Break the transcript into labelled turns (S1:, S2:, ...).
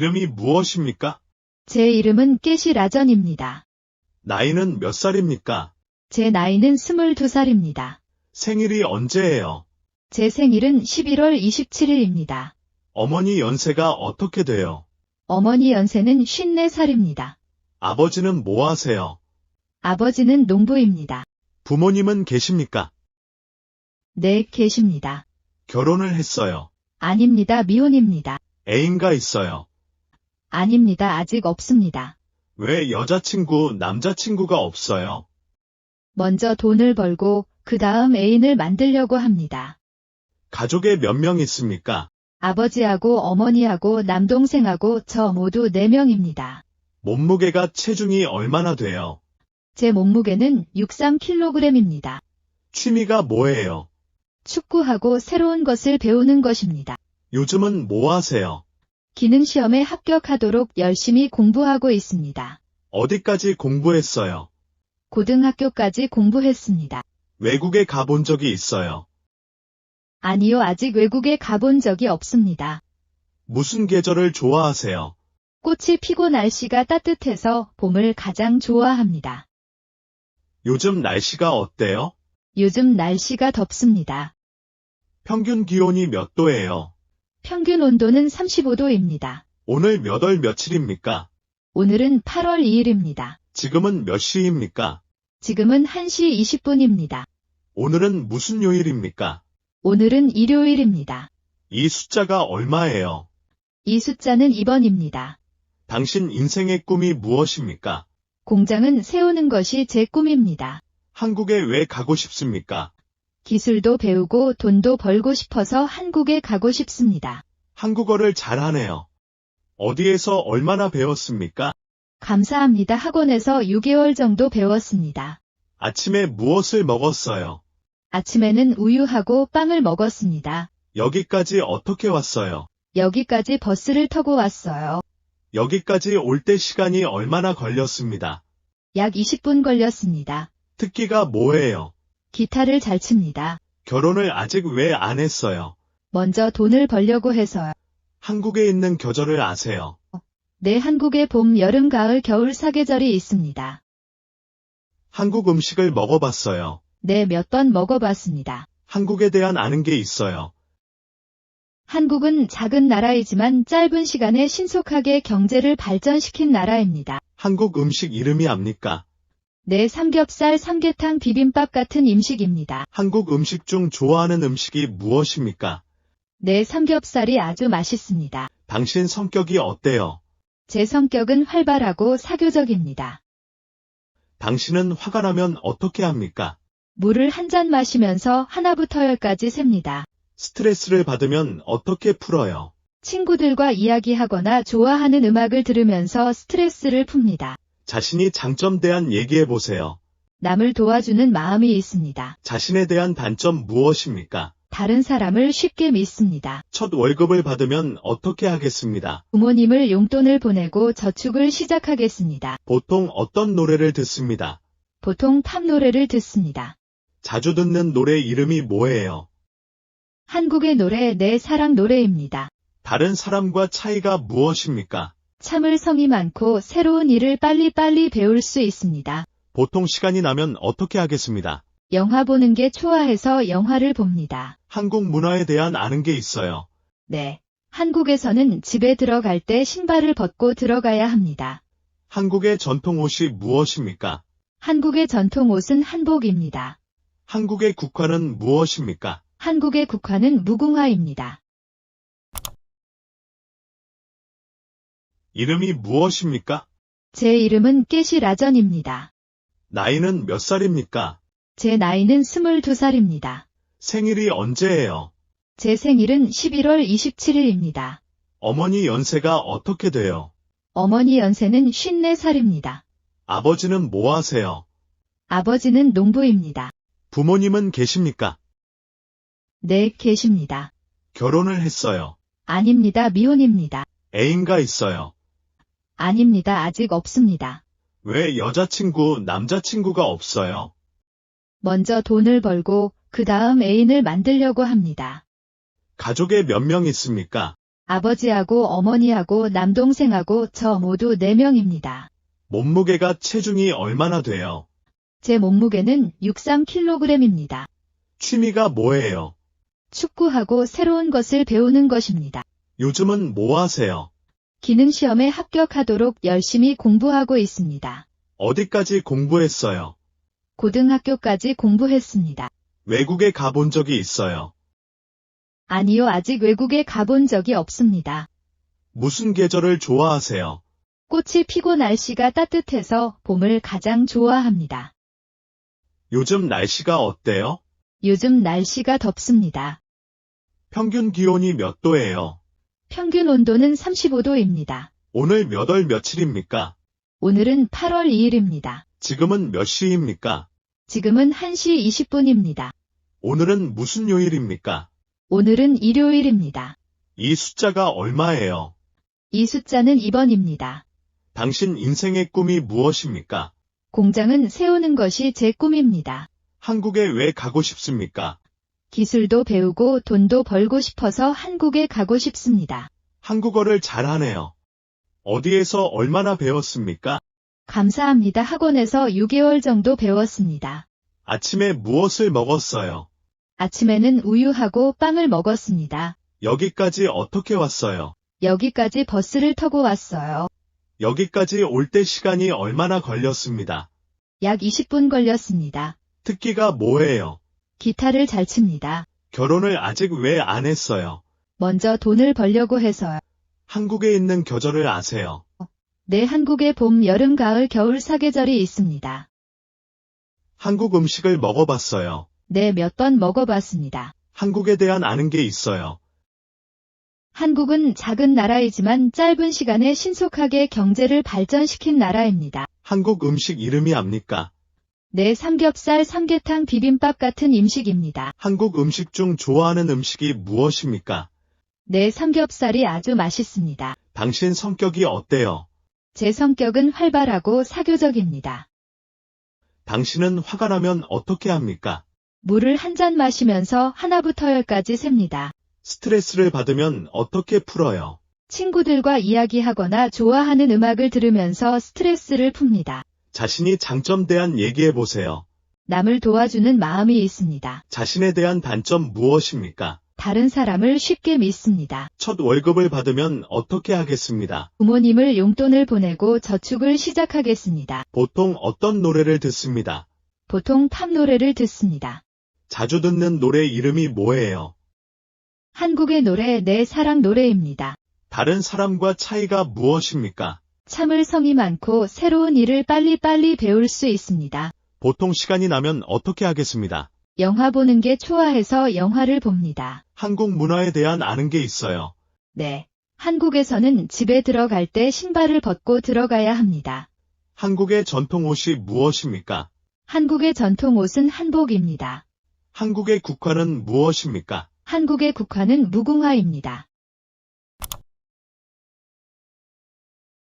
S1: 이름이 무엇입니까?
S2: 제 이름은 깨시라전입니다.
S1: 나이는 몇 살입니까?
S2: 제 나이는 22살입니다.
S1: 생일이 언제예요?
S2: 제 생일은 11월 27일입니다.
S1: 어머니 연세가 어떻게 돼요?
S2: 어머니 연세는 54살입니다.
S1: 아버지는 뭐 하세요?
S2: 아버지는 농부입니다.
S1: 부모님은 계십니까?
S2: 네, 계십니다.
S1: 결혼을 했어요.
S2: 아닙니다. 미혼입니다.
S1: 애인가 있어요.
S2: 아닙니다. 아직 없습니다.
S1: 왜 여자친구, 남자친구가 없어요?
S2: 먼저 돈을 벌고 그 다음 애인을 만들려고 합니다.
S1: 가족에 몇 명 있습니까?
S2: 아버지하고 어머니하고 남동생하고 저 모두 4명입니다.
S1: 몸무게가 체중이 얼마나 돼요?
S2: 제 몸무게는 63kg입니다.
S1: 취미가 뭐예요?
S2: 축구하고 새로운 것을 배우는 것입니다.
S1: 요즘은 뭐 하세요?
S2: 기능시험에 합격하도록 열심히 공부하고 있습니다.
S1: 어디까지 공부했어요?
S2: 고등학교까지 공부했습니다.
S1: 외국에 가본 적이 있어요.
S2: 아니요, 아직 외국에 가본 적이 없습니다.
S1: 무슨 계절을 좋아하세요?
S2: 꽃이 피고 날씨가 따뜻해서 봄을 가장 좋아합니다.
S1: 요즘 날씨가 어때요?
S2: 요즘 날씨가 덥습니다.
S1: 평균 기온이 몇 도예요?
S2: 평균 온도는 35도입니다.
S1: 오늘 몇 월 며칠입니까?
S2: 오늘은 8월 2일입니다.
S1: 지금은 몇 시입니까?
S2: 지금은 1시 20분입니다.
S1: 오늘은 무슨 요일입니까?
S2: 오늘은 일요일입니다.
S1: 이 숫자가 얼마예요?
S2: 이 숫자는 2번입니다.
S1: 당신 인생의 꿈이 무엇입니까?
S2: 공장은 세우는 것이 제 꿈입니다.
S1: 한국에 왜 가고 싶습니까?
S2: 기술도 배우고 돈도 벌고 싶어서 한국에 가고 싶습니다.
S1: 한국어를 잘하네요. 어디에서 얼마나 배웠습니까?
S2: 감사합니다. 학원에서 6개월 정도 배웠습니다.
S1: 아침에 무엇을 먹었어요?
S2: 아침에는 우유하고 빵을 먹었습니다.
S1: 여기까지 어떻게 왔어요?
S2: 여기까지 버스를 타고 왔어요.
S1: 여기까지 올 때 시간이 얼마나 걸렸습니다.
S2: 약 20분 걸렸습니다.
S1: 특기가 뭐예요?
S2: 기타를 잘 칩니다.
S1: 결혼을 아직 왜 안 했어요?
S2: 먼저 돈을 벌려고 해서요.
S1: 한국에 있는 계절을 아세요?
S2: 네, 한국에 봄, 여름, 가을, 겨울 사계절이 있습니다.
S1: 한국 음식을 먹어봤어요.
S2: 네, 몇 번 먹어봤습니다.
S1: 한국에 대한 아는 게 있어요.
S2: 한국은 작은 나라이지만 짧은 시간에 신속하게 경제를 발전시킨 나라입니다.
S1: 한국 음식 이름이 압니까?
S2: 네, 삼겹살, 삼계탕, 비빔밥 같은 음식입니다.
S1: 한국 음식 중 좋아하는 음식이 무엇입니까?
S2: 네, 삼겹살이 아주 맛있습니다.
S1: 당신 성격이 어때요?
S2: 제 성격은 활발하고 사교적입니다.
S1: 당신은 화가 나면 어떻게 합니까?
S2: 물을 한 잔 마시면서 하나부터 열까지 셉니다.
S1: 스트레스를 받으면 어떻게 풀어요?
S2: 친구들과 이야기하거나 좋아하는 음악을 들으면서 스트레스를 풉니다.
S1: 자신이 장점 대한 얘기해보세요.
S2: 남을 도와주는 마음이 있습니다.
S1: 자신에 대한 단점 무엇입니까?
S2: 다른 사람을 쉽게 믿습니다.
S1: 첫 월급을 받으면 어떻게 하겠습니다.
S2: 부모님을 용돈을 보내고 저축을 시작하겠습니다.
S1: 보통 어떤 노래를 듣습니다.
S2: 보통 팝 노래를 듣습니다.
S1: 자주 듣는 노래 이름이 뭐예요?
S2: 한국의 노래 내 사랑 노래입니다.
S1: 다른 사람과 차이가 무엇입니까?
S2: 참을성이 많고 새로운 일을 빨리빨리 배울 수 있습니다.
S1: 보통 시간이 나면 어떻게 하겠습니다.
S2: 영화 보는 게 좋아해서 영화를 봅니다.
S1: 한국 문화에 대한 아는 게 있어요.
S2: 네. 한국에서는 집에 들어갈 때 신발을 벗고 들어가야 합니다.
S1: 한국의 전통 옷이 무엇입니까?
S2: 한국의 전통 옷은 한복입니다.
S1: 한국의 국화는 무엇입니까?
S2: 한국의 국화는 무궁화입니다.
S1: 이름이 무엇입니까?
S2: 제 이름은 깨시라전입니다.
S1: 나이는 몇 살입니까?
S2: 제 나이는 22살입니다.
S1: 생일이 언제예요?
S2: 제 생일은 11월 27일입니다.
S1: 어머니 연세가 어떻게 돼요?
S2: 어머니 연세는 54살입니다.
S1: 아버지는 뭐 하세요?
S2: 아버지는 농부입니다.
S1: 부모님은 계십니까?
S2: 네, 계십니다.
S1: 결혼을 했어요.
S2: 아닙니다. 미혼입니다.
S1: 애인가 있어요.
S2: 아닙니다. 아직 없습니다.
S1: 왜 여자친구, 남자친구가 없어요?
S2: 먼저 돈을 벌고 그 다음 애인을 만들려고 합니다.
S1: 가족에 몇 명 있습니까?
S2: 아버지하고 어머니하고 남동생하고 저 모두 4명입니다.
S1: 몸무게가 체중이 얼마나 돼요?
S2: 제 몸무게는 63kg입니다.
S1: 취미가 뭐예요?
S2: 축구하고 새로운 것을 배우는 것입니다.
S1: 요즘은 뭐 하세요?
S2: 기능시험에 합격하도록 열심히 공부하고 있습니다.
S1: 어디까지 공부했어요?
S2: 고등학교까지 공부했습니다.
S1: 외국에 가본 적이 있어요.
S2: 아니요, 아직 외국에 가본 적이 없습니다.
S1: 무슨 계절을 좋아하세요?
S2: 꽃이 피고 날씨가 따뜻해서 봄을 가장 좋아합니다.
S1: 요즘 날씨가 어때요?
S2: 요즘 날씨가 덥습니다.
S1: 평균 기온이 몇 도예요?
S2: 평균 온도는 35도입니다.
S1: 오늘 몇 월 며칠입니까?
S2: 오늘은 8월 2일입니다.
S1: 지금은 몇 시입니까?
S2: 지금은 1시 20분입니다.
S1: 오늘은 무슨 요일입니까?
S2: 오늘은 일요일입니다.
S1: 이 숫자가 얼마예요?
S2: 이 숫자는 2번입니다.
S1: 당신 인생의 꿈이 무엇입니까?
S2: 공장은 세우는 것이 제 꿈입니다.
S1: 한국에 왜 가고 싶습니까?
S2: 기술도 배우고 돈도 벌고 싶어서 한국에 가고 싶습니다.
S1: 한국어를 잘하네요. 어디에서 얼마나 배웠습니까?
S2: 감사합니다. 학원에서 6개월 정도 배웠습니다.
S1: 아침에 무엇을 먹었어요?
S2: 아침에는 우유하고 빵을 먹었습니다.
S1: 여기까지 어떻게 왔어요?
S2: 여기까지 버스를 타고 왔어요.
S1: 여기까지 올 때 시간이 얼마나 걸렸습니다.
S2: 약 20분 걸렸습니다.
S1: 특기가 뭐예요?
S2: 기타를 잘 칩니다.
S1: 결혼을 아직 왜 안 했어요?
S2: 먼저 돈을 벌려고 해서요.
S1: 한국에 있는 계절을 아세요?
S2: 네, 한국에 봄, 여름, 가을, 겨울 사계절이 있습니다.
S1: 한국 음식을 먹어봤어요.
S2: 네, 몇 번 먹어봤습니다.
S1: 한국에 대한 아는 게 있어요.
S2: 한국은 작은 나라이지만 짧은 시간에 신속하게 경제를 발전시킨 나라입니다.
S1: 한국 음식 이름이 압니까?
S2: 네, 삼겹살, 삼계탕, 비빔밥 같은 음식입니다.
S1: 한국 음식 중 좋아하는 음식이 무엇입니까?
S2: 네, 삼겹살이 아주 맛있습니다.
S1: 당신 성격이 어때요?
S2: 제 성격은 활발하고 사교적입니다.
S1: 당신은 화가 나면 어떻게 합니까?
S2: 물을 한 잔 마시면서 하나부터 10까지 셉니다.
S1: 스트레스를 받으면 어떻게 풀어요?
S2: 친구들과 이야기하거나 좋아하는 음악을 들으면서 스트레스를 풉니다.
S1: 자신이 장점 대한 얘기해 보세요.
S2: 남을 도와주는 마음이 있습니다.
S1: 자신에 대한 단점 무엇입니까?
S2: 다른 사람을 쉽게 믿습니다.
S1: 첫 월급을 받으면 어떻게 하겠습니다.
S2: 부모님을 용돈을 보내고 저축을 시작하겠습니다.
S1: 보통 어떤 노래를 듣습니다.
S2: 보통 팝 노래를 듣습니다.
S1: 자주 듣는 노래 이름이 뭐예요?
S2: 한국의 노래 내 사랑 노래입니다.
S1: 다른 사람과 차이가 무엇입니까?
S2: 참을성이 많고 새로운 일을 빨리빨리 배울 수 있습니다.
S1: 보통 시간이 나면 어떻게 하겠습니다.
S2: 영화 보는 게 좋아해서 영화를 봅니다.
S1: 한국 문화에 대한 아는 게 있어요.
S2: 네. 한국에서는 집에 들어갈 때 신발을 벗고 들어가야 합니다.
S1: 한국의 전통 옷이 무엇입니까?
S2: 한국의 전통 옷은 한복입니다.
S1: 한국의 국화는 무엇입니까?
S2: 한국의 국화는 무궁화입니다.